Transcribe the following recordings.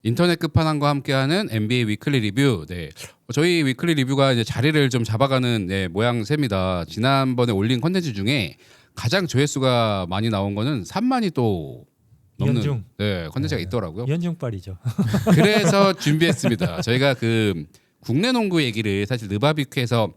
인터넷 끝판왕과 함께하는 NBA 위클리 리뷰. 네, 저희 위클리 리뷰가 이제 자리를 좀 잡아가는 모양새입니다. 지난번에 올린 컨텐츠 중에 가장 조회수가 많이 나온 거는 3만이 또 넘는 이현중. 컨텐츠가 있더라고요. 이현중빨이죠. 그래서 준비했습니다. 저희가 그 국내 농구 얘기를 사실 느바비큐에서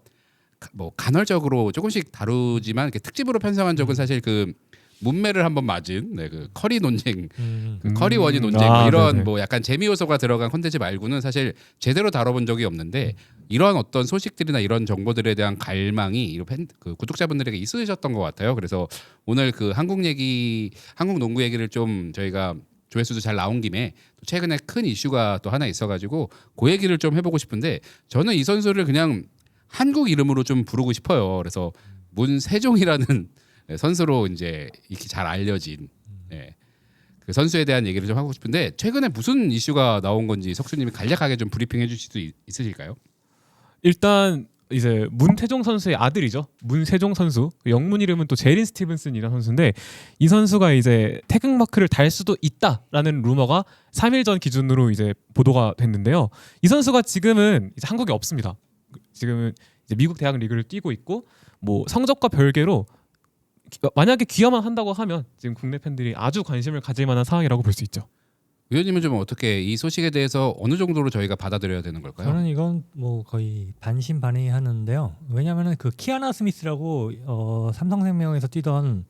뭐 간헐적으로 조금씩 다루지만 이렇게 특집으로 편성한 적은 사실 그 문매를 한번 맞은 그 커리 논쟁, 그 커리 원이 논쟁 뭐 이런 네네. 뭐 약간 재미 요소가 들어간 콘텐츠 말고는 사실 제대로 다뤄본 적이 없는데 이런 어떤 소식들이나 이런 정보들에 대한 갈망이 이런 그 구독자분들에게 있으셨던 것 같아요. 그래서 오늘 그 한국 농구 얘기를 좀 저희가 조회수도 잘 나온 김에 또 최근에 큰 이슈가 또 하나 있어가지고 그 얘기를 좀 해보고 싶은데 저는 이 선수를 그냥 한국 이름으로 좀 부르고 싶어요. 그래서 문세종이라는 선수로 이제 이렇게 잘 알려진 그 선수에 대한 얘기를 좀 하고 싶은데 최근에 무슨 이슈가 나온 건지 석수님이 간략하게 좀 브리핑해 주실 수 있으실까요? 일단 이제 문태종 선수의 아들이죠. 문세종 선수. 영문 이름은 또 제린 스티븐슨이라는 선수인데 이 선수가 이제 태극마크를 달 수도 있다라는 루머가 3일 전 기준으로 이제 보도가 됐는데요. 이 선수가 지금은 이제 한국에 없습니다. 지금은 이제 미국 대학 리그를 뛰고 있고 뭐 성적과 별개로 만약에 귀화만 한다고 하면 지금 국내 팬들이 아주 관심을 가질 만한 상황이라고 볼 수 있죠. 의원님은 좀 어떻게 이 소식에 대해서 어느 정도로 저희가 받아들여야 되는 걸까요? 저는 이건 뭐 거의 반신반의하는데요. 왜냐하면은 그 키아나 스미스라고 삼성생명에서 뛰던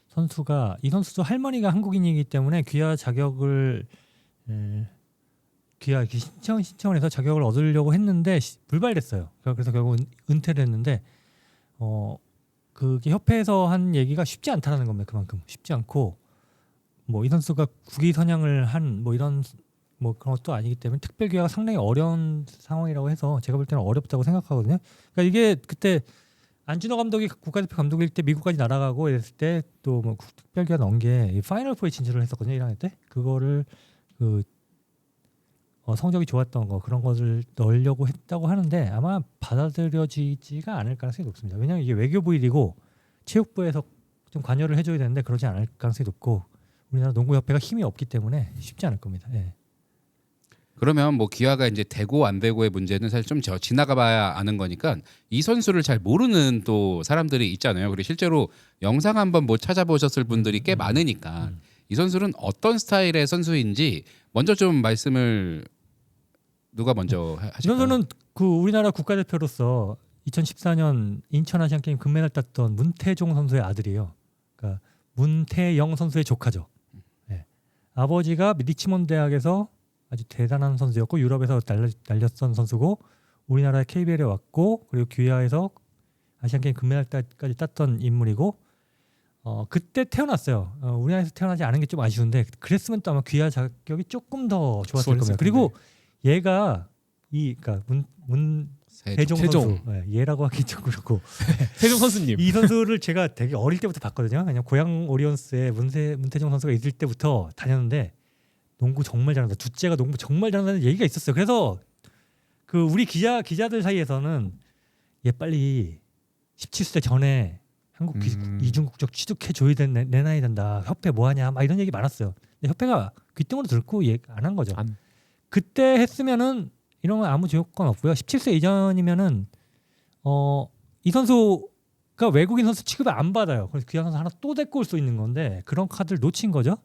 선수가 이 선수도 할머니가 한국인이기 때문에 귀화 자격을 귀화 신청을 해서 자격을 얻으려고 했는데 불발됐어요. 그래서 결국 은퇴를 했는데 그게 협회에서 한 얘기가 쉽지 않다라는 겁니다. 그만큼 쉽지 않고 뭐 이 선수가 국위 선양을 한 뭐 이런 뭐 그런 것도 아니기 때문에 특별 귀화가 상당히 어려운 상황이라고 해서 제가 볼 때는 어렵다고 생각하거든요. 그러니까 이게 그때 안준호 감독이 국가대표 감독일 때 미국까지 날아가고 이랬을 때 또 뭐 특별 귀화 넣은 게 파이널 4에 진출을 했었거든요. 1학년 때 그거를 그 성적이 좋았던 거 그런 것을 넣으려고 했다고 하는데 아마 받아들여지지가 않을 가능성이 높습니다. 왜냐하면 이게 외교부 일이고 체육부에서 좀 관여를 해줘야 되는데 그러지 않을 가능성이 높고 우리나라 농구협회가 힘이 없기 때문에 쉽지 않을 겁니다. 예. 그러면 뭐 기아가 이제 되고 안 되고의 문제는 사실 좀 지나가봐야 아는 거니까 이 선수를 잘 모르는 또 사람들이 있잖아요. 그리고 실제로 영상 한번 뭐 찾아보셨을 분들이 꽤 많으니까 이 선수는 어떤 스타일의 선수인지 먼저 좀 말씀을 누가 먼저 이 하실까요? 선수는 그 우리나라 국가대표로서 2014년 인천 아시안 게임 금메달 땄던 문태종 선수의 아들이에요. 그러니까 문태영 선수의 조카죠. 예. 아버지가 리치몬드 대학에서 아주 대단한 선수였고 유럽에서 날렸던 선수고 우리나라 KBL에 왔고 그리고 귀화해서 아시안 게임 금메달까지 땄던 인물이고 그때 태어났어요. 우리나라에서 태어나지 않은 게 좀 아쉬운데 그랬으면 또 아마 귀화 자격이 조금 더 좋았을 겁니다. 그리고 얘가 그러니까 문세종 선수 얘라고 하기 좀 그렇고 세종 선수님. 이 선수를 제가 되게 어릴 때부터 봤거든요. 그냥 고양 오리온스에 문태종 선수가 있을 때부터 다녔는데 농구 정말 잘한다. 둘째가 농구 정말 잘한다는 얘기가 있었어요. 그래서 그 우리 기자들 사이에서는 얘 빨리 17세 전에 한국 이중국적 취득해 줘야 되는 내 나이 된다. 협회 뭐 하냐 막 이런 얘기 많았어요. 근데 협회가 귓등으로 들고 안 한 거죠. 그때 했으면은 이런 건 아무 조건 없고요. 17세 이전이면은 이 선수가 외국인 선수 취급을 안 받아요. 그래서 귀한 선수 하나 또 데리고 올 수 있는 건데 그런 카드를 놓친 거죠.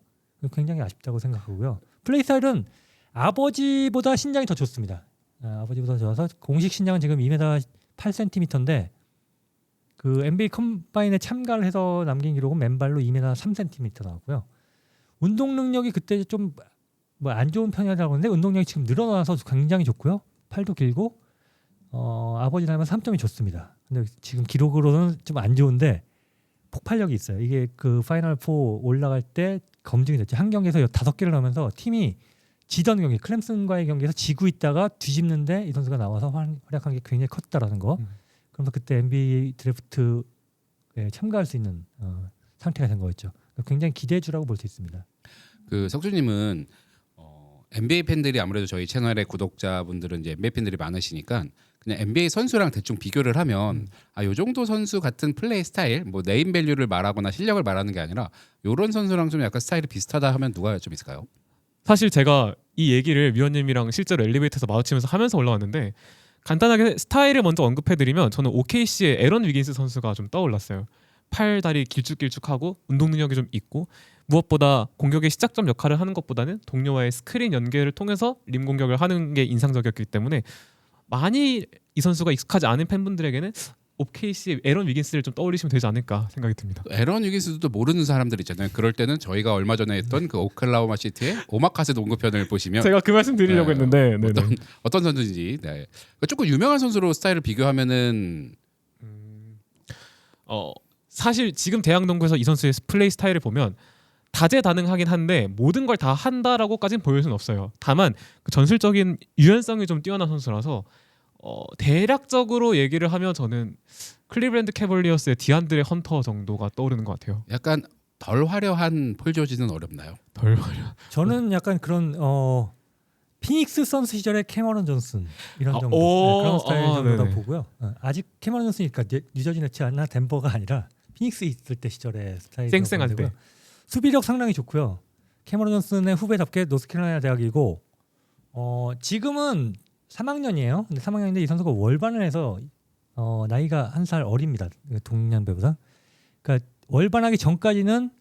굉장히 아쉽다고 생각하고요. 플레이 스타일은 아버지보다 신장이 더 좋습니다. 아버지보다 좋아서 공식 신장은 지금 2m 8cm인데 그 NBA 컴바인에 참가를 해서 남긴 기록은 맨발로 2m 3cm 나왔고요. 운동 능력이 그때 좀 뭐 안 좋은 편이라고 하는데 운동량이 지금 늘어나서 굉장히 좋고요. 팔도 길고 아버지 닮은 3점이 좋습니다. 근데 지금 기록으로는 좀 안 좋은데 폭발력이 있어요. 이게 그 파이널 4 올라갈 때 검증이 됐죠. 한 경기에서 5개를 넣으면서 팀이 지던 경기 클램슨과의 경기에서 지고 있다가 뒤집는데 이 선수가 나와서 활약한 게 굉장히 컸다라는 거. 그래서 그때 NBA 드래프트에 참가할 수 있는 상태가 된 거였죠. 굉장히 기대주라고 볼 수 있습니다. 그 석주님은 NBA 팬들이 아무래도 저희 채널의 구독자분들은 이제 NBA 팬들이 많으시니까 그냥 NBA 선수랑 대충 비교를 하면 요 정도 선수 같은 플레이 스타일, 뭐 네임 밸류를 말하거나 실력을 말하는 게 아니라 요런 선수랑 좀 약간 스타일이 비슷하다 하면 누가 좀 있을까요? 사실 제가 이 얘기를 위원님이랑 실제로 엘리베이터에서 마주치면서 하면서 올라왔는데 간단하게 스타일을 먼저 언급해드리면 저는 OKC의 에런 위긴스 선수가 좀 떠올랐어요. 팔 다리 길쭉길쭉하고 운동 능력이 좀 있고 무엇보다 공격의 시작점 역할을 하는 것보다는 동료와의 스크린 연계를 통해서 림 공격을 하는 게 인상적이었기 때문에 많이 이 선수가 익숙하지 않은 팬분들에게는 OKC의 에런 위긴스를 좀 떠올리시면 되지 않을까 생각이 듭니다. 에런 위긴스도 모르는 사람들 있잖아요. 그럴 때는 저희가 얼마 전에 했던 그 오클라호마 시티의 오마카세 농구편을 보시면 제가 그 말씀 드리려고 네, 했는데 네네. 어떤 선수인지 조금 유명한 선수로 스타일을 비교하면은 사실 지금 대학농구에서 이 선수의 플레이 스타일을 보면 다재다능하긴 한데 모든 걸 다 한다라고까지는 보일 수는 없어요. 다만 그 전술적인 유연성이 좀 뛰어난 선수라서 대략적으로 얘기를 하면 저는 클리블랜드 캐벌리어스의 디안드레 헌터 정도가 떠오르는 것 같아요. 약간 덜 화려한 폴 조지는 어렵나요? 덜 화려. 저는 약간 그런 피닉스 선스 시절의 캐머런 존슨 이런 정도 그런 스타일 정도라고 네네. 보고요. 아직 캐머런 존슨이니까 뉴저지 네츠나 덴버가 아니라 피닉스 있을 때 시절의 스타일 쌩쌩할 때. 수비력 상당히 좋고요. 캐머런 존슨의 후배답게 노스캐롤라이나 대학이고 지금은 3학년이에요. 근데 3학년인데 이 선수가 월반을 해서 나이가 한 살 어립니다. 동년배보다. 그러니까 월반하기 전까지는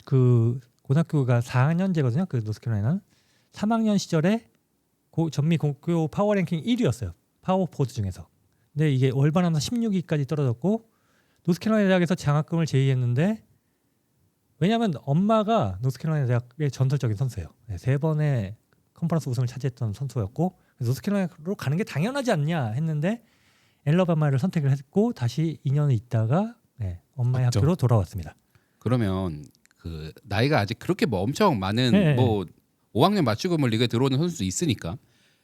그 고등학교가 4학년제거든요. 그 노스캐롤라이나는 3학년 시절에 전미 고교 파워 랭킹 1위였어요. 파워 포드 중에서. 근데 이게 월반하면서 16위까지 떨어졌고 노스캐롤라이나 대학에서 장학금을 제의했는데 왜냐하면 엄마가 노스캐롤라이나 대학의 전설적인 선수예요. 3번의 컨퍼런스 우승을 차지했던 선수였고 노스캐롤라이나로 가는 게 당연하지 않냐 했는데 엘러바마를 선택을 했고 다시 2년을 있다가 엄마의 맞죠. 학교로 돌아왔습니다. 그러면 그 나이가 아직 그렇게 뭐 엄청 많은 네. 뭐 5학년 맞추고 뭐 리그에 들어오는 선수도 있으니까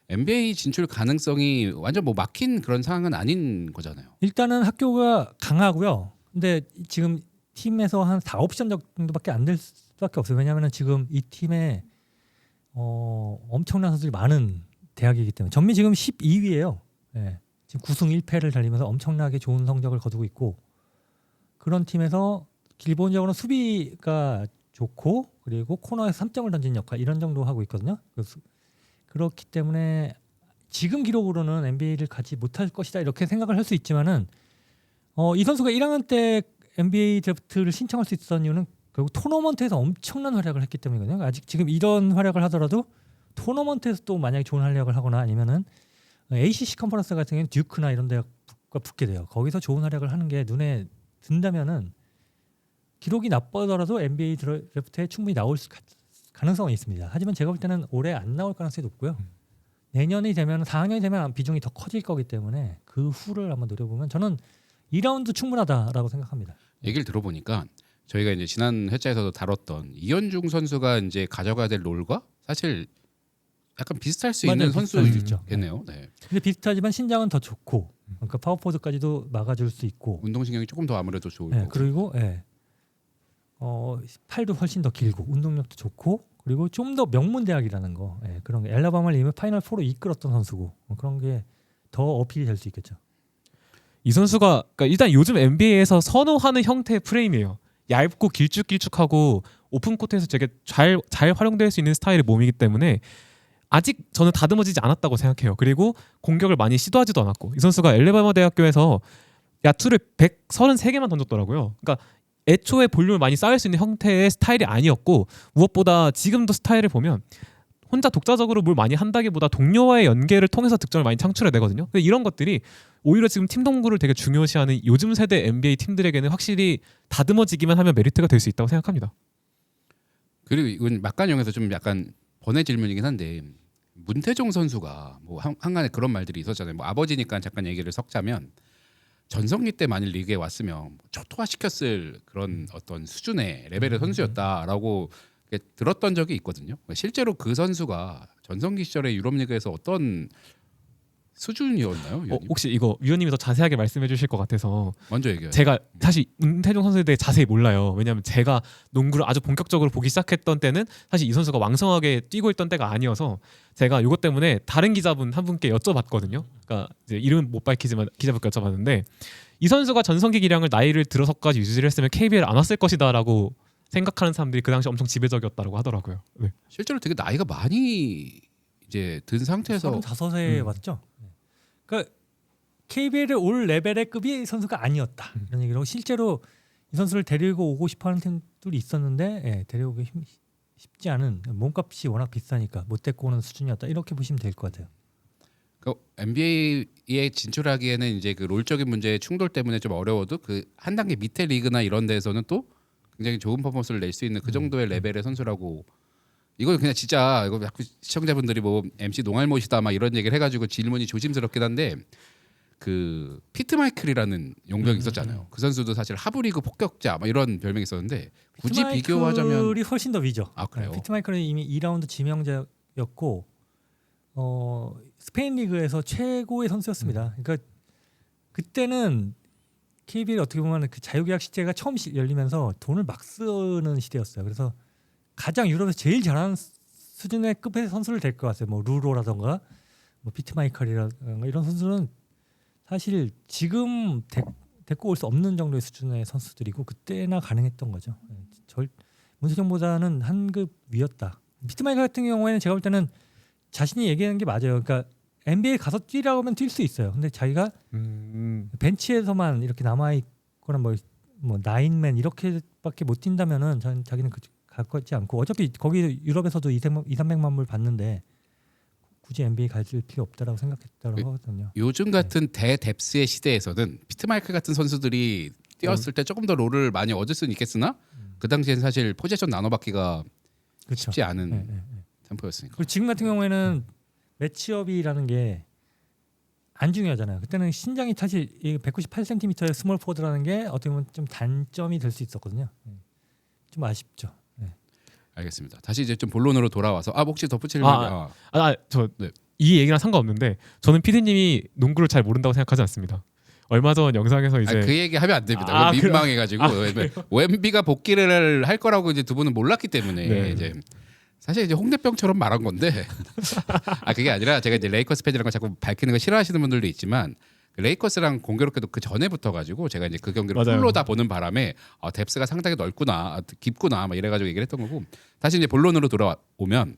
NBA 진출 가능성이 완전 뭐 막힌 그런 상황은 아닌 거잖아요. 일단은 학교가 강하고요. 근데 지금 팀에서 한 4옵션 정도밖에 안 될 수밖에 없어요. 왜냐하면 지금 이 팀에 엄청난 선수들이 많은 대학이기 때문에 전미 지금 12위예요. 지금 9승 1패를 달리면서 엄청나게 좋은 성적을 거두고 있고 그런 팀에서 기본적으로 수비가 좋고 그리고 코너에서 3점을 던지는 역할 이런 정도 하고 있거든요. 그렇기 때문에 지금 기록으로는 NBA를 가지 못할 것이다 이렇게 생각을 할 수 있지만은 이 선수가 1학년 때 NBA 드래프트를 신청할 수 있었던 이유는 결국 토너먼트에서 엄청난 활약을 했기 때문이거든요. 아직 지금 이런 활약을 하더라도 토너먼트에서 또 만약에 좋은 활약을 하거나 아니면은 ACC 컨퍼런스 같은 경우는 듀크나 이런 데가 붙게 돼요. 거기서 좋은 활약을 하는 게 눈에 든다면은 기록이 나쁘더라도 NBA 드래프트에 충분히 나올 가능성은 있습니다. 하지만 제가 볼 때는 올해 안 나올 가능성이 높고요. 내년이 되면 4학년이 되면 비중이 더 커질 거기 때문에 그 후를 한번 노려보면 저는 2라운드 충분하다라고 생각합니다. 얘기를 들어보니까 저희가 이제 지난 회차에서도 다뤘던 이현중 선수가 이제 가져가야 될 롤과 사실 약간 비슷할 수 있는 맞아요. 비슷할 수 있죠. 선수겠네요. 네. 근데 비슷하지만 신장은 더 좋고 그러니까 파워포드까지도 막아줄 수 있고 운동신경이 조금 더 아무래도 좋을 네, 거고. 그리고 팔도 훨씬 더 길고 운동력도 좋고 그리고 좀 더 명문 대학이라는 거 그런 게 엘라바마를 이미 파이널 4로 이끌었던 선수고 그런 게 더 어필이 될 수 있겠죠. 이 선수가 그러니까 일단 요즘 NBA에서 선호하는 형태의 프레임이에요. 얇고 길쭉길쭉하고 오픈 코트에서 되게 잘 활용될 수 있는 스타일의 몸이기 때문에 아직 저는 다듬어지지 않았다고 생각해요. 그리고 공격을 많이 시도하지도 않았고 이 선수가 엘레바마 대학교에서 야투를 133개만 던졌더라고요. 그러니까 애초에 볼륨을 많이 쌓을 수 있는 형태의 스타일이 아니었고 무엇보다 지금도 스타일을 보면 혼자 독자적으로 뭘 많이 한다기보다 동료와의 연계를 통해서 득점을 많이 창출해내거든요. 근데 이런 것들이 오히려 지금 팀 동구를 되게 중요시하는 요즘 세대 NBA 팀들에게는 확실히 다듬어지기만 하면 메리트가 될 수 있다고 생각합니다. 그리고 이건 막간용에서 좀 약간 번외 질문이긴 한데 문태종 선수가 뭐 한간에 그런 말들이 있었잖아요. 뭐 아버지니까 잠깐 얘기를 섞자면 전성기 때 만일 리그에 왔으면 초토화 시켰을 그런 어떤 수준의 레벨의 선수였다라고 들었던 적이 있거든요. 실제로 그 선수가 전성기 시절에 유럽 리그에서 어떤 수준이었나요? 위원님? 혹시 이거 위원님이 더 자세하게 말씀해 주실 것 같아서 먼저 얘기해요. 제가 사실 문태종 선수에 대해 자세히 몰라요. 왜냐하면 제가 농구를 아주 본격적으로 보기 시작했던 때는 사실 이 선수가 왕성하게 뛰고 있던 때가 아니어서 제가 이것 때문에 다른 기자분 한 분께 여쭤봤거든요. 그러니까 이제 이름은 못 밝히지만 기자분께 여쭤봤는데 이 선수가 전성기 기량을 나이를 들어서까지 유지를 했으면 KBL 안 왔을 것이다라고 생각하는 사람들이 그 당시 엄청 지배적이었다고 하더라고요. 네. 실제로 되게 나이가 많이 이제 든 상태에서 35세 왔죠. 그러니까 KBL의 올 레벨의 급이 선수가 아니었다 이런 얘기로 실제로 이 선수를 데리고 오고 싶어하는 팀들이 있었는데 데려오기 쉽지 않은 몸값이 워낙 비싸니까 못 데리고 오는 수준이었다 이렇게 보시면 될 것 같아요. 그 NBA에 진출하기에는 이제 그 롤적인 문제의 충돌 때문에 좀 어려워도 그 한 단계 밑에 리그나 이런 데서는 또 굉장히 좋은 퍼포먼스를 낼 수 있는 그 정도의 레벨의 선수라고. 이건 그냥 진짜 이거 자꾸 시청자분들이 뭐 MC 농알못이다 막 이런 얘기를 해가지고 질문이 조심스럽긴 한데 그 피트 마이클이라는 용병이 있었잖아요. 그 선수도 사실 하브리그 폭격자 막 이런 별명이 있었는데 굳이 비교하자면 피트마이클이 훨씬 더 위죠. 아 그래요? 피트마이클은 이미 2라운드 지명자였고 스페인 리그에서 최고의 선수였습니다. 그러니까 그때는 KBL 어떻게 보면 그 자유계약 시제가 처음 열리면서 돈을 막 쓰는 시대였어요. 그래서 가장 유럽에서 제일 잘하는 수준의 급의 선수를 될 것 같아요. 뭐 루로라던가 뭐 피트마이클이라던가 이런 선수는 사실 지금 데리고 올 수 없는 정도의 수준의 선수들이고 그때나 가능했던 거죠. 문세정보다는 한 급 위였다. 피트마이클 같은 경우에는 제가 볼 때는 자신이 얘기하는 게 맞아요. 그러니까 NBA 가서 뛰라고 하면 뛸 수 있어요. 근데 자기가 벤치에서만 이렇게 남아 있거나 뭐 나인맨 이렇게밖에 못 뛴다면은 자기는 가깝지 않고 어차피 거기 유럽에서도 200~300만 불 받는데 굳이 NBA 갈 필요 없다라고 생각했다고 하거든요. 요즘 같은 대뎁스의 시대에서는 피트마이클 같은 선수들이 뛰었을 때 조금 더 롤을 많이 얻을 수는 있겠으나 그 당시엔 사실 포지션 나눠받기가 그렇죠. 쉽지 않은 네. 템포였으니까. 그리고 지금 같은 경우에는 매치업이라는 게 안 중요하잖아요. 그때는 신장이 사실 198cm의 스몰 포드라는 게 어떻게 보면 좀 단점이 될 수 있었거든요. 좀 아쉽죠. 알겠습니다. 다시 이제 좀 본론으로 돌아와서 혹시 덧붙일 저 네. 이 얘기랑 상관없는데 저는 피디님이 농구를 잘 모른다고 생각하지 않습니다. 얼마 전 영상에서 이제 그 얘기 하면 안 됩니다. 민망해가지고 웸비가 복귀를 할 거라고 이제 두 분은 몰랐기 때문에 네. 이제 사실 이제 홍대병처럼 말한 건데 그게 아니라 제가 이제 레이커스 팬이라는 걸 자꾸 밝히는 거 싫어하시는 분들도 있지만 레이커스랑 공교롭게도 그 전에 붙어가지고 제가 이제 그 경기를 맞아요. 풀로 다 보는 바람에 뎁스가 상당히 넓구나 깊구나 막 이래가지고 얘기를 했던 거고 다시 이제 본론으로 돌아오면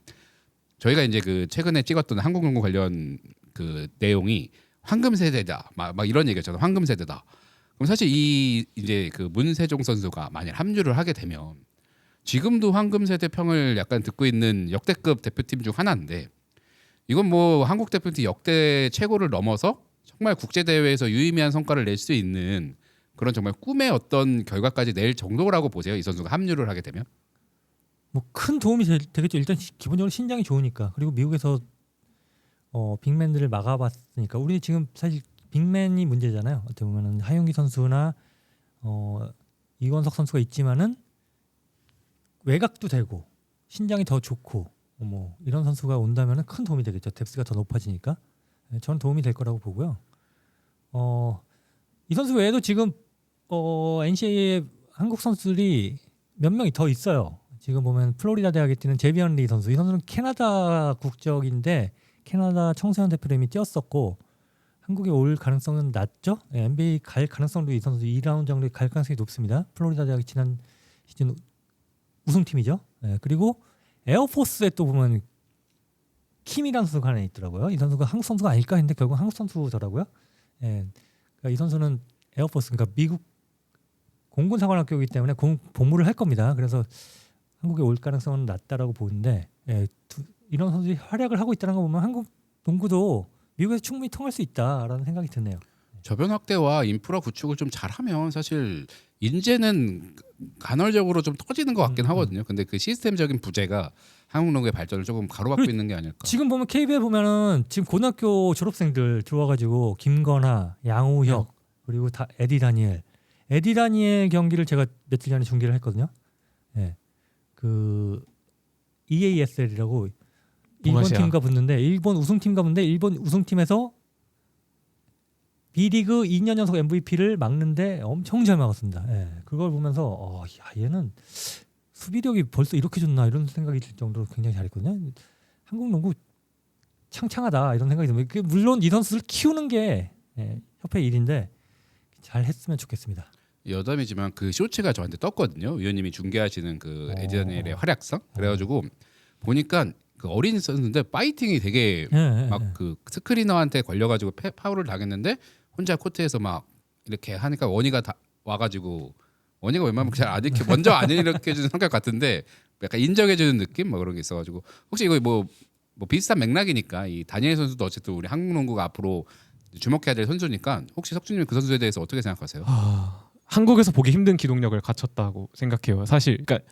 저희가 이제 그 최근에 찍었던 한국 농구 관련 그 내용이 황금 세대다 막 이런 얘기였잖아요. 황금 세대다. 그럼 사실 이 이제 그 문세종 선수가 만약 합류를 하게 되면 지금도 황금 세대 평을 약간 듣고 있는 역대급 대표팀 중 하나인데 이건 뭐 한국 대표팀 역대 최고를 넘어서 정말 국제 대회에서 유의미한 성과를 낼 수 있는 그런 정말 꿈의 어떤 결과까지 낼 정도라고 보세요. 이 선수가 합류를 하게 되면 뭐 큰 도움이 되겠죠. 일단 기본적으로 신장이 좋으니까 그리고 미국에서 빅맨들을 막아봤으니까 우리 지금 사실 빅맨이 문제잖아요. 어떻게 보면은 하윤기 선수나 이원석 선수가 있지만은 외곽도 되고 신장이 더 좋고 뭐 이런 선수가 온다면은 큰 도움이 되겠죠. 뎁스가 더 높아지니까 저는 도움이 될 거라고 보고요. 이 선수 외에도 지금 NCAA 한국 선수들이 몇 명이 더 있어요. 지금 보면 플로리다 대학에 뛰는 제비언 리 선수. 이 선수는 캐나다 국적인데 캐나다 청소년 대표로 이미 뛰었었고 한국에 올 가능성은 낮죠. NBA 갈 가능성도 이 선수 2라운드 정도에 갈 가능성이 높습니다. 플로리다 대학이 지난 시즌 우승팀이죠. 그리고 에어포스에 또 보면 킴이라는 선수가 하나 있더라고요. 이 선수가 한국 선수가 아닐까 했는데 결국 한국 선수더라고요. 그러니까 이 선수는 에어포스 그러니까 미국 공군사관학교이기 때문에 복무를 할 겁니다. 그래서 한국에 올 가능성은 낮다라고 보는데 이런 선수들이 활약을 하고 있다는 거 보면 한국 농구도 미국에서 충분히 통할 수 있다라는 생각이 드네요. 저변 확대와 인프라 구축을 좀 잘하면 사실 인재는 간헐적으로 좀 터지는 것 같긴 하거든요. 근데 그 시스템적인 부재가 한국 농구의 발전을 조금 가로막고 있는 게 아닐까. 지금 보면 KBL 보면은 지금 고등학교 졸업생들 들어와가지고 김건하, 양우혁 그리고 다 에디 다니엘 경기를 제가 며칠 전에 중계를 했거든요. 그 EASL이라고 일본 동아시아. 팀과 붙는데 일본 우승팀과 붙는데 일본 우승팀에서 B리그 2년 연속 MVP를 막는데 엄청 잘 막았습니다. 그걸 보면서 얘는 수비력이 벌써 이렇게 좋나 이런 생각이 들 정도로 굉장히 잘했거든요. 한국 농구 창창하다 이런 생각이 듭니다. 물론 이 선수를 키우는 게 협회 일인데 잘 했으면 좋겠습니다. 여담이지만 그 쇼츠가 저한테 떴거든요. 위원님이 중계하시는 그 어. 에디다니엘의 활약상. 그래가지고 보니까 그 어린 선수인데 파이팅이 되게 막 그 스크리너한테 걸려가지고 파울을 당했는데 혼자 코트에서 막 이렇게 하니까 원희가 다 와가지고 원희가 웬만하면 잘 안 이렇게 먼저 안 일으켜주는 성격 같은데 약간 인정해주는 느낌 뭐 그런 게 있어가지고 혹시 이거 뭐 비슷한 맥락이니까 이 다니엘 선수도 어쨌든 우리 한국 농구가 앞으로 주목해야 될 선수니까 혹시 석준님 그 선수에 대해서 어떻게 생각하세요? 한국에서 보기 힘든 기동력을 갖췄다고 생각해요. 사실 그러니까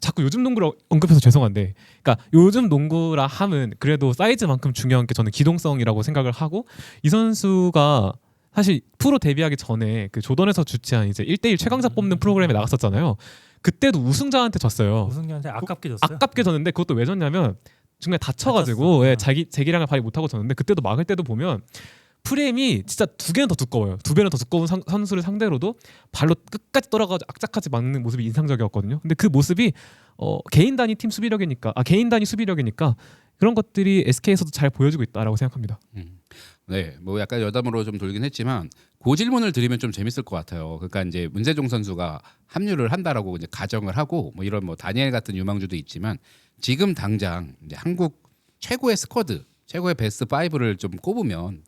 자꾸 요즘 농구를 언급해서 죄송한데, 그러니까 요즘 농구라 함은 그래도 사이즈만큼 중요한 게 저는 기동성이라고 생각을 하고, 이 선수가 사실 프로 데뷔하기 전에 그 조던에서 주최한 이제 1대1 최강자 뽑는 프로그램에 나갔었잖아요. 그때도 우승자한테 졌어요. 우승자한테 아깝게 졌어요. 아깝게 졌는데 그것도 왜 졌냐면 중간에 다쳐가지고 다쳤어. 자기 재기량을 발휘 못하고 졌는데, 그때도 막을 때도 보면 프레임이 진짜 2개는 더 두꺼워요. 2배는 더 두꺼운 선수를 상대로도 발로 끝까지 떨어가지고 악착같이 막는 모습이 인상적이었거든요. 근데 그 모습이 개인 단위 팀 수비력이니까, 개인 단위 수비력이니까 그런 것들이 SK에서도 잘 보여주고 있다라고 생각합니다. 네, 뭐 약간 여담으로 좀 돌긴 했지만 그 질문을 드리면 좀 재밌을 것 같아요. 그러니까 이제 문세종 선수가 합류를 한다라고 이제 가정을 하고 뭐 이런 뭐 다니엘 같은 유망주도 있지만 지금 당장 이제 한국 최고의 스쿼드, 최고의 베스트 5를 좀 꼽으면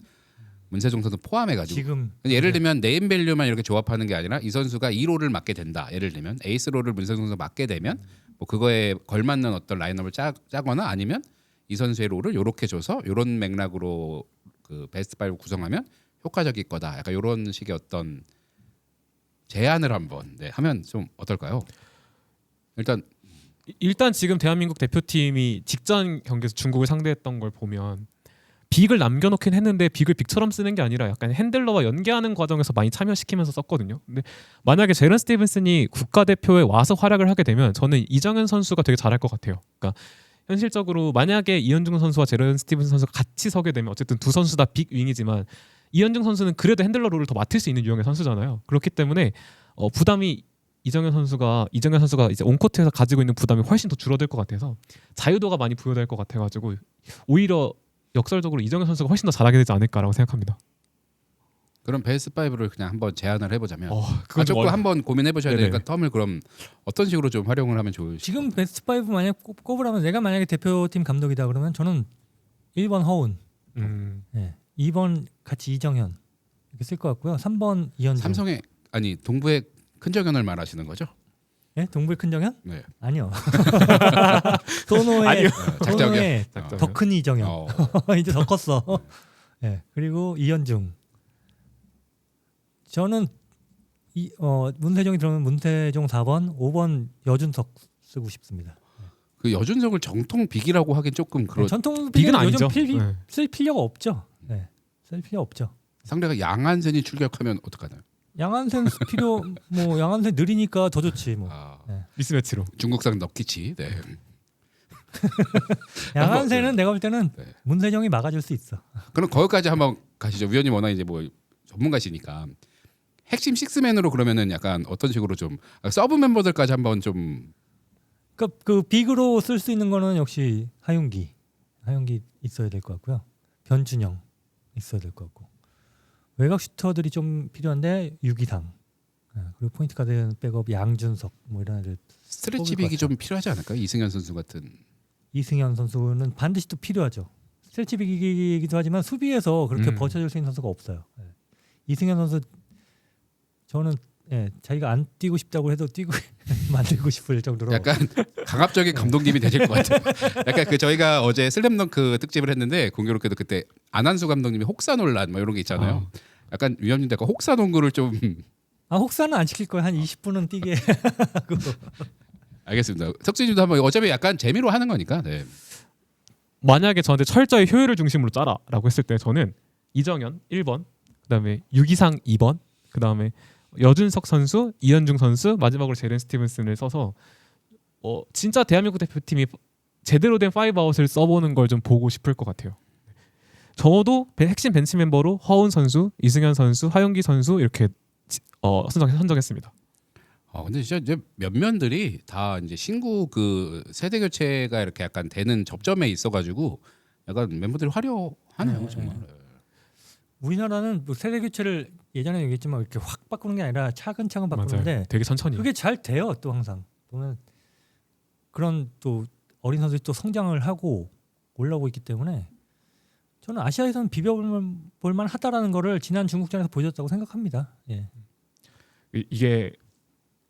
문세종 선수 포함해가지고 지금 예를 들면 네임밸류만 이렇게 조합하는 게 아니라 이 선수가 2롤을 맡게 된다. 예를 들면 에이스롤을 문세종 선수가 맡게 되면 뭐 그거에 걸맞는 어떤 라인업을 짜거나 아니면 이 선수의 롤을 요렇게 줘서 요런 맥락으로 그 베스트 5 구성하면 효과적일 거다. 약간 요런 식의 어떤 제안을 한번 하면 좀 어떨까요? 일단 지금 대한민국 대표팀이 직전 경기에서 중국을 상대했던 걸 보면 빅을 남겨놓긴 했는데 빅을 빅처럼 쓰는 게 아니라 약간 핸들러와 연계하는 과정에서 많이 참여시키면서 썼거든요. 근데 만약에 제런 스티븐슨이 국가대표에 와서 활약을 하게 되면 저는 이정현 선수가 되게 잘할 것 같아요. 그러니까 현실적으로 만약에 이현중 선수와 제런 스티븐슨 선수가 같이 서게 되면 어쨌든 두 선수 다 빅 윙이지만 이현중 선수는 그래도 핸들러 롤을 더 맡을 수 있는 유형의 선수잖아요. 그렇기 때문에 부담이 이정현 선수가 이제 온코트에서 가지고 있는 부담이 훨씬 더 줄어들 것 같아서 자유도가 많이 부여될 것 같아가지고 오히려 역설적으로 이정현 선수가 훨씬 더 잘하게 되지 않을까라고 생각합니다. 그럼 베스트 5를 그냥 한번 제안을 해보자면 그건 좀 조금 한번 고민해 보셔야 네네. 되니까 텀을 그럼 어떤 식으로 좀 활용을 하면 좋을지. 지금 베스트 5 만약 꼽으라면 내가 만약에 대표팀 감독이다 그러면 저는 1번 허운, 2번 같이 이정현 이렇게 쓸 것 같고요. 3번 이현중. 삼성의 아니 동부의 큰정현을 말하시는 거죠? 예? 동부의 큰정현? 네. 아니요. 소노의 아니요. 소노의 작정현. 더 큰 이정현. 어. 이제 더 컸어. 예. 그리고 이현중. 저는 문세종이 들어오면 문세종 4번, 5번 여준석 쓰고 싶습니다. 그 여준석을 정통 빅이라고 하긴 조금 그렇. 전통 빅은 빅은 요즘 아니죠. 쓸 필요가 없죠. 네. 쓸 필요 없죠. 상대가 양한센이 출격하면 어떡하나요? 양한센 양한센 느리니까 더 좋지 뭐. 미스매치로. 중국산 넉키치. 네. 양한센은 내가 볼 때는 네. 문세종이 막아줄 수 있어. 그럼 거기까지 한번 가시죠. 위원님 워낙 이제 뭐 전문가시니까 핵심 식스맨으로 그러면은 약간 어떤 식으로 좀 서브 멤버들까지 한번 좀 그 빅으로 쓸 수 있는 거는 역시 하윤기 있어야 될 것 같고요. 변준영 있어야 될 것 같고 외곽 슈터들이 좀 필요한데 유기상 그리고 포인트 가드 백업 양준석 뭐 이런 애들 스트레치 뽑을 것 빅이 좀 필요하지 않을까요? 이승현 선수 같은. 이승현 선수는 반드시 또 필요하죠. 스트레치 빅이기도 하지만 수비에서 그렇게 버텨줄 수 있는 선수가 없어요. 이승현 선수 저는 자기가 안 뛰고 싶다고 해도 뛰고 만들고 싶을 정도로 약간 강압적인 감독님이 되실 것 같아요. 약간 그 저희가 어제 슬램덩크 특집을 했는데 공교롭게도 그때 안한수 감독님이 혹사 논란 뭐 이런 게 있잖아요. 약간 위원님도 약간 혹사 농구를 좀 혹사는 안 시킬 거예요. 한 20분은 뛰게 하고. 알겠습니다. 석진님도 한번 어차피 약간 재미로 하는 거니까. 네. 만약에 저한테 철저히 효율을 중심으로 짜라라고 했을 때 저는 이정현 1번, 그다음에 유기상 2번, 그다음에 여준석 선수, 이현중 선수, 마지막으로 제렌 스티븐슨을 써서 진짜 대한민국 대표팀이 제대로 된 5아웃을 써보는 걸 좀 보고 싶을 것 같아요. 저도 핵심 벤치 멤버로 허운 선수, 이승현 선수, 하윤기 선수 이렇게 선정했습니다. 근데 진짜 이제 면면들이 다 이제 신구 그 세대 교체가 이렇게 약간 되는 접점에 있어가지고 약간 멤버들이 화려하네요 정말. 우리나라는 뭐 세대 교체를 예전에 얘기했지만 이렇게 확 바꾸는 게 아니라 차근차근 바꾸는데 맞아요. 되게 천천히. 그게 잘 돼요. 또 항상 보면 그런 또 어린 선수들이 또 성장을 하고 올라오고 있기 때문에 저는 아시아에서는 비벼볼 만하다라는 거를 지난 중국전에서 보여줬다고 생각합니다. 예. 이게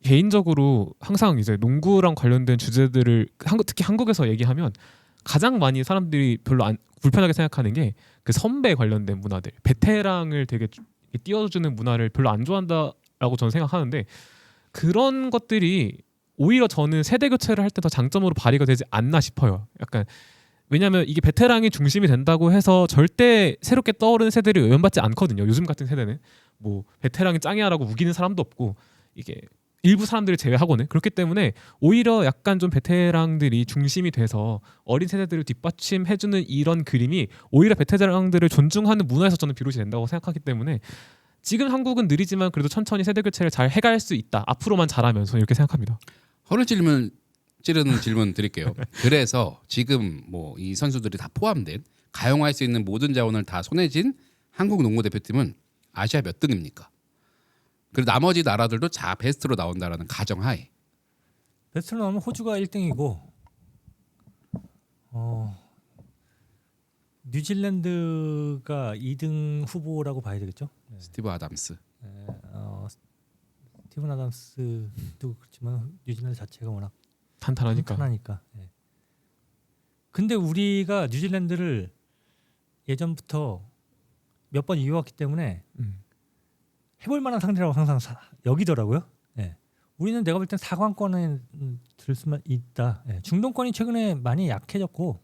개인적으로 항상 이제 농구랑 관련된 주제들을 특히 한국에서 얘기하면 가장 많이 사람들이 별로 불편하게 생각하는 게 그 선배 관련된 문화들, 베테랑을 되게 띄워주는 문화를 별로 안 좋아한다라고 저는 생각하는데 그런 것들이 오히려 저는 세대 교체를 할 때 더 장점으로 발휘가 되지 않나 싶어요. 약간 왜냐하면 이게 베테랑이 중심이 된다고 해서 절대 새롭게 떠오르는 세대를 외면받지 않거든요. 요즘 같은 세대는 뭐 베테랑이 짱이야라고 우기는 사람도 없고 이게 일부 사람들을 제외하고는 그렇기 때문에 오히려 약간 좀 베테랑들이 중심이 돼서 어린 세대들을 뒷받침해주는 이런 그림이 오히려 베테랑들을 존중하는 문화에서 저는 비롯이 된다고 생각하기 때문에 지금 한국은 느리지만 그래도 천천히 세대 교체를 잘 해갈 수 있다. 앞으로만 잘하면 저는 이렇게 생각합니다. 허를 찌르는 질문 드릴게요. 그래서 지금 뭐 이 선수들이 다 포함된 가용할 수 있는 모든 자원을 다 손에 쥔 한국 농구 대표팀은 아시아 몇 등입니까? 그리고 나머지 나라들도 자 베스트로 나온다라는 가정하에 베스트로 나오면 호주가 1등이고 뉴질랜드가 2등 후보라고 봐야 되겠죠. 네. 스티브 아담스. 스티븐 아담스도 그렇지만 뉴질랜드 자체가 워낙 탄탄하니까. 네. 근데 우리가 뉴질랜드를 예전부터 몇 번 이겨왔기 때문에 해볼 만한 상대라고 항상 여기더라고요. 네. 우리는 내가 볼 땐 4강권에 들 수만 있다. 네. 중동권이 최근에 많이 약해졌고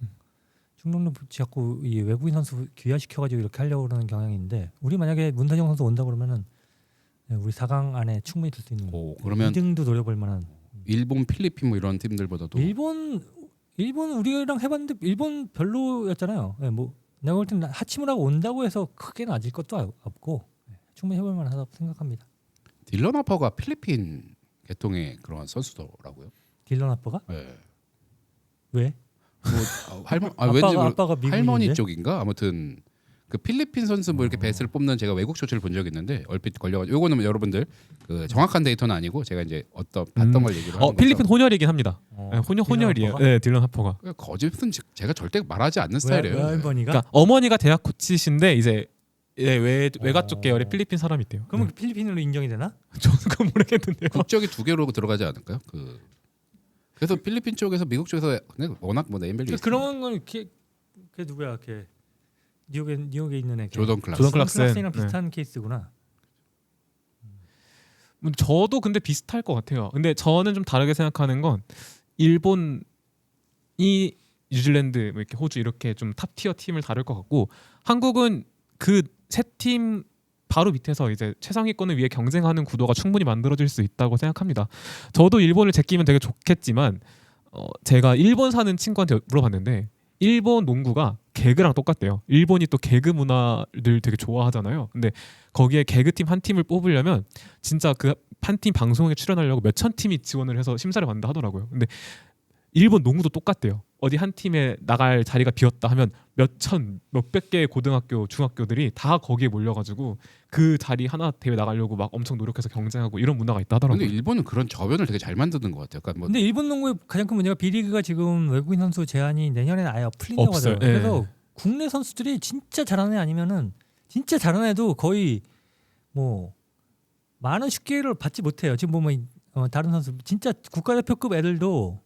중동도 자꾸 이 외국인 선수 귀화시켜가지고 이렇게 하려고 그러는 경향이 있는데 우리 만약에 문태정 선수 온다 그러면은 네, 우리 4강 안에 충분히 들 수 있는. 그러면 2등도 노려볼 만한. 일본, 필리핀 뭐 이런 팀들보다도 일본 우리랑 해봤는데 일본 별로였잖아요. 네, 뭐 내가 볼 땐 하치무라가 온다고 해서 크게 낮을 것도 없고 충분히 해볼 만하다고 생각합니다. 딜런 하퍼가 필리핀 계통의 그런 선수더라고요. 딜런 아빠가? 네. 왜? 뭐 아빠가 미국인인데? 할머니 쪽인가? 아무튼 그 필리핀 선수 뭐 이렇게 배스를 뽑는 제가 외국 쇼츠를 본 적이 있는데 얼핏 걸려가지고 요거는 여러분들 그 정확한 데이터는 아니고 제가 이제 봤던 걸 얘기를 하는 필리핀 거죠. 혼혈이긴 합니다. 네, 혼혈이에요. 네, 딜런 하퍼가. 거짓은 제가 절대 말하지 않는 스타일이에요. 할머니가? 그러니까 어머니가 대학 코치신데 이제 외가 쪽 계열의 필리핀 사람이 있대요. 그러면 필리핀으로 인정이 되나? 저는 그건 모르겠는데요. 국적이 2개로 들어가지 않을까요? 그래서 필리핀 쪽에서 미국 쪽에서 워낙 뭐 네임밸류 그런 건 걔 누구야? 걔 뉴욕에 있는 애. 조던 조던 클락슨이랑 네. 비슷한 케이스구나. 저도 근데 비슷할 것 같아요. 근데 저는 좀 다르게 생각하는 건 일본이 뉴질랜드, 뭐 이렇게 호주 이렇게 좀 탑티어 팀을 다룰 것 같고 한국은 그 세 팀 바로 밑에서 이제 최상위권을 위해 경쟁하는 구도가 충분히 만들어질 수 있다고 생각합니다. 저도 일본을 제끼면 되게 좋겠지만 제가 일본 사는 친구한테 물어봤는데 일본 농구가 개그랑 똑같대요. 일본이 또 개그 문화를 되게 좋아하잖아요. 근데 거기에 개그팀 한 팀을 뽑으려면 진짜 그 한 팀 방송에 출연하려고 몇천 팀이 지원을 해서 심사를 받는다 하더라고요. 근데 일본 농구도 똑같대요. 어디 한 팀에 나갈 자리가 비었다 하면 몇백 개의 고등학교, 중학교들이 다 거기에 몰려가지고 그 자리 하나 대회 나가려고 막 엄청 노력해서 경쟁하고 이런 문화가 있다 하더라고요. 근데 일본은 그런 저변을 되게 잘 만드는 것 같아요. 그러니까 뭐 근데 일본 농구의 가장 큰 문제가 B리그가 지금 외국인 선수 제한이 내년에는 아예 풀린다고 없어요. 하더라고요. 예. 그래서 국내 선수들이 진짜 잘하는 애 아니면은 진짜 잘하는 애도 거의 뭐 많은 슛기회를 받지 못해요. 지금 보면 다른 선수 진짜 국가대표급 애들도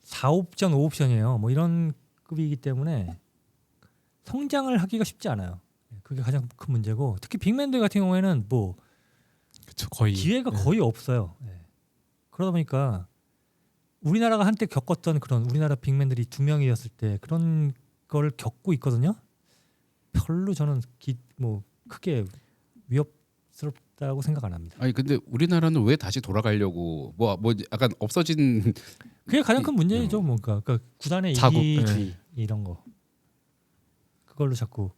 4옵션, 5옵션이에요. 뭐 이런 급이기 때문에 성장을 하기가 쉽지 않아요. 그게 가장 큰 문제고 특히 빅맨들 같은 경우에는 뭐 그쵸, 거의 기회가 거의 없어요. 그러다 보니까 우리나라가 한때 겪었던 그런 우리나라 빅맨들이 2명이었을 때 그런 걸 겪고 있거든요. 별로 저는 뭐 크게 위협스럽다고 생각 안 합니다. 아니 근데 우리나라는 왜 다시 돌아가려고 뭐 약간 없어진 그게 가장 큰 문제죠. 뭔가 그러니까 구단의 자국, 이기주의 이런 거 그걸로 자꾸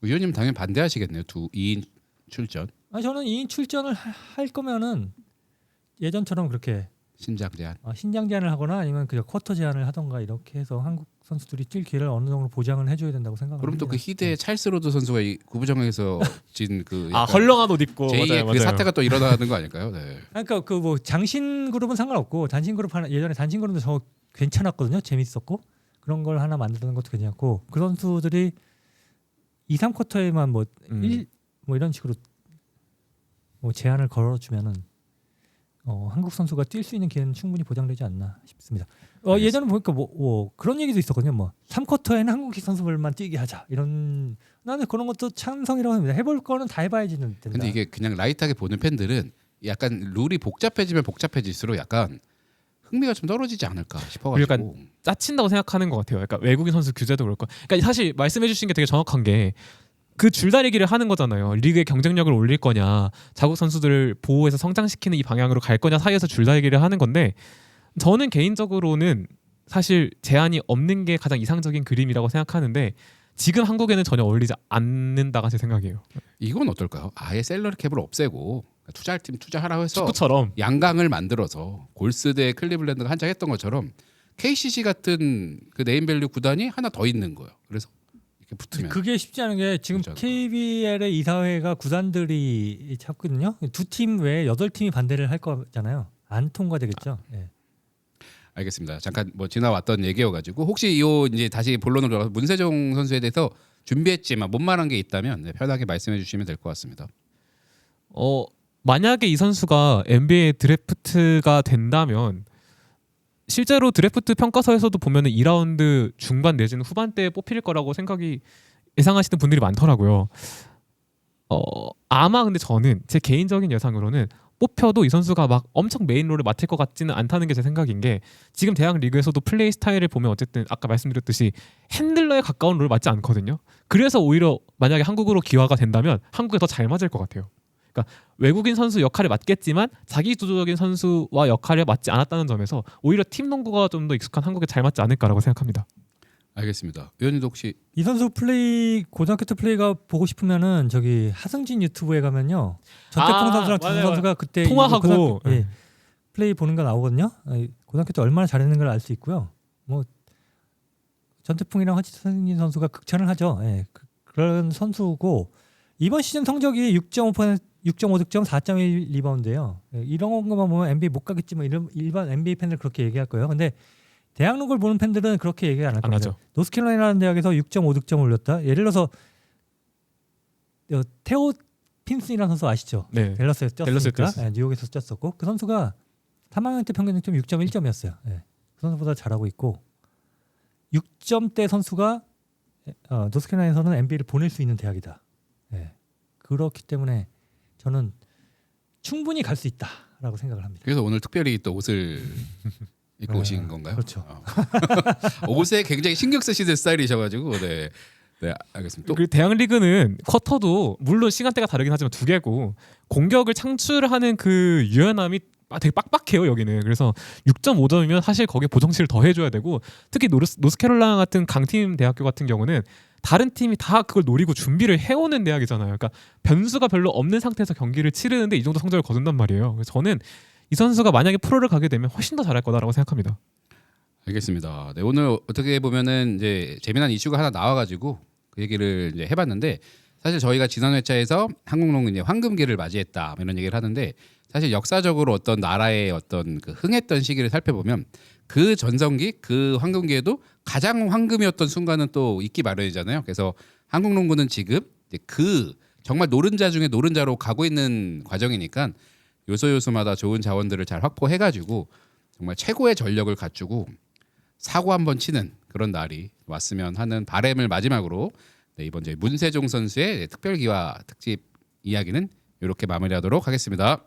의원님 당연히 반대하시겠네요. 2인 출전 저는 2인 출전을 할 거면은 예전처럼 그렇게 신장 제한. 신장 제한을 하거나 아니면 그냥 쿼터 제한을 하던가 이렇게 해서 한국 선수들이 뛸 기회를 어느 정도 보장을 해줘야 된다고 생각합니다. 그럼 또 그 희대의 찰스 로드 선수가 이 구부정에서 진 그 헐렁한 옷 입고 제2의 맞아요, 그 맞아요. 사태가 또 일어나는 거 아닐까요? 네. 그러니까 그 뭐 장신 그룹은 상관없고 단신 그룹 하나 예전에 단신 그룹도 저 괜찮았거든요. 재밌었고 그런 걸 하나 만드는 것도 괜찮고 그 선수들이 2, 3쿼터에만 뭐 이런 식으로 뭐 제한을 걸어주면은 한국 선수가 뛸 수 있는 기회는 충분히 보장되지 않나 싶습니다. 예전에 보니까 뭐 그런 얘기도 있었거든요. 뭐 3쿼터에는 한국 선수들만 뛰게 하자 이런 나는 그런 것도 찬성이라고 합니다. 해볼 거는 다 해봐야지는 된다. 근데 이게 그냥 라이트하게 보는 팬들은 약간 룰이 복잡해지면 복잡해질수록 약간 흥미가 좀 떨어지지 않을까 싶어가지고. 약간 짜친다고 생각하는 것 같아요. 그러니까 외국인 선수 규제도 그렇고. 그러니까 사실 말씀해주신 게 되게 정확한 게 그 줄다리기를 하는 거잖아요. 리그의 경쟁력을 올릴 거냐, 자국 선수들을 보호해서 성장시키는 이 방향으로 갈 거냐 사이에서 줄다리기를 하는 건데 저는 개인적으로는 사실 제한이 없는 게 가장 이상적인 그림이라고 생각하는데 지금 한국에는 전혀 어울리지 않는다가 제 생각이에요. 이건 어떨까요? 아예 셀러리 캡을 없애고 투자할 팀 투자하라고 해서 축구처럼 양강을 만들어서 골스 대 클리블랜드가 한창 했던 것처럼 KCC 같은 그 네임밸류 구단이 하나 더 있는 거예요. 그래서 이렇게 붙으면 그게 쉽지 않은 게 지금 진짜로. KBL의 이사회가 구단들이 찾거든요. 2팀 외에 8팀이 반대를 할 거잖아요. 안 통과되겠죠. 예. 알겠습니다. 잠깐 뭐 지나왔던 얘기여가지고 혹시 이 이제 다시 본론으로 돌아가서 문세종 선수에 대해서 준비했지만 못말한 게 있다면 네, 편하게 말씀해 주시면 될 것 같습니다. 만약에 이 선수가 NBA 드래프트가 된다면 실제로 드래프트 평가서에서도 보면은 2라운드 중반 내지는 후반대에 뽑힐 거라고 예상하시는 분들이 많더라고요. 아마 근데 저는 제 개인적인 예상으로는 뽑혀도 이 선수가 막 엄청 메인 롤을 맡을 것 같지는 않다는 게 제 생각인 게 지금 대학 리그에서도 플레이 스타일을 보면 어쨌든 아까 말씀드렸듯이 핸들러에 가까운 롤을 맡지 않거든요. 그래서 오히려 만약에 한국으로 기화가 된다면 한국에 더 잘 맞을 것 같아요. 그러니까 외국인 선수 역할을 맡겠지만 자기 주도적인 선수와 역할을 맡지 않았다는 점에서 오히려 팀 농구가 좀 더 익숙한 한국에 잘 맞지 않을까라고 생각합니다. 알겠습니다. 의원님도 혹시 이 선수 플레이 고등학교 때 플레이가 보고 싶으면은 저기 하승진 유튜브에 가면요 전태풍 선수랑 두 맞아요. 선수가 그때 통화하고. 고등학교, 예, 플레이 보는 거 나오거든요. 고등학교 때 얼마나 잘했는 걸 알 수 있고요. 뭐 전태풍이랑 하승진 선수가 극찬을 하죠. 예, 그런 선수고 이번 시즌 성적이 6.5득점 4.1 리바운드예요. 예, 이런 것만 보면 NBA 못 가겠지만 일반 NBA 팬들 그렇게 얘기할 거예요. 근데 대학 농구를 보는 팬들은 그렇게 얘기 안 할 겁니다. 하죠. 노스캐롤라이나라는 대학에서 6.5득점을 올렸다. 예를 들어서 테오 핀슨이라는 선수 아시죠? 네. 댈러스에서 댈러스에서 뛰었으니까 뛰었어요. 뉴욕에서 뛰었었고 그 선수가 3학년 때 평균 득점 6.1점이었어요. 예. 그 선수보다 잘하고 있고 6점대 선수가 노스캐롤라이나에서는 NBA를 보낼 수 있는 대학이다. 예. 그렇기 때문에 저는 충분히 갈 수 있다라고 생각을 합니다. 그래서 오늘 특별히 또 옷을 입고 오신 건가요? 그렇죠. 옷에 굉장히 신경 쓰시는 스타일이셔가지고 네, 알겠습니다. 또 그 대학 리그는 쿼터도 물론 시간대가 다르긴 하지만 2개고 공격을 창출하는 그 유연함이 되게 빡빡해요 여기는. 그래서 6.5점이면 사실 거기에 보정치를 더 해줘야 되고 특히 노스캐롤라이나 같은 강팀 대학교 같은 경우는 다른 팀이 다 그걸 노리고 준비를 해오는 대학이잖아요. 그러니까 변수가 별로 없는 상태에서 경기를 치르는데 이 정도 성적을 거둔단 말이에요. 그래서 저는 이 선수가 만약에 프로를 가게 되면 훨씬 더 잘할 거다라고 생각합니다. 알겠습니다. 네, 오늘 어떻게 보면은 이제 재미난 이슈가 하나 나와가지고 그 얘기를 이제 해봤는데 사실 저희가 지난 회차에서 한국농구 이제 황금기를 맞이했다 이런 얘기를 하는데 사실 역사적으로 어떤 나라의 어떤 그 흥했던 시기를 살펴보면 그 전성기 그 황금기에도 가장 황금이었던 순간은 또 있기 마련이잖아요. 그래서 한국농구는 지금 이제 그 정말 노른자 중에 노른자로 가고 있는 과정이니까 요소요소마다 좋은 자원들을 잘 확보해가지고 정말 최고의 전력을 갖추고 사고 한번 치는 그런 날이 왔으면 하는 바람을 마지막으로 네, 이번 저희 문세종 선수의 특별기화 특집 이야기는 이렇게 마무리하도록 하겠습니다.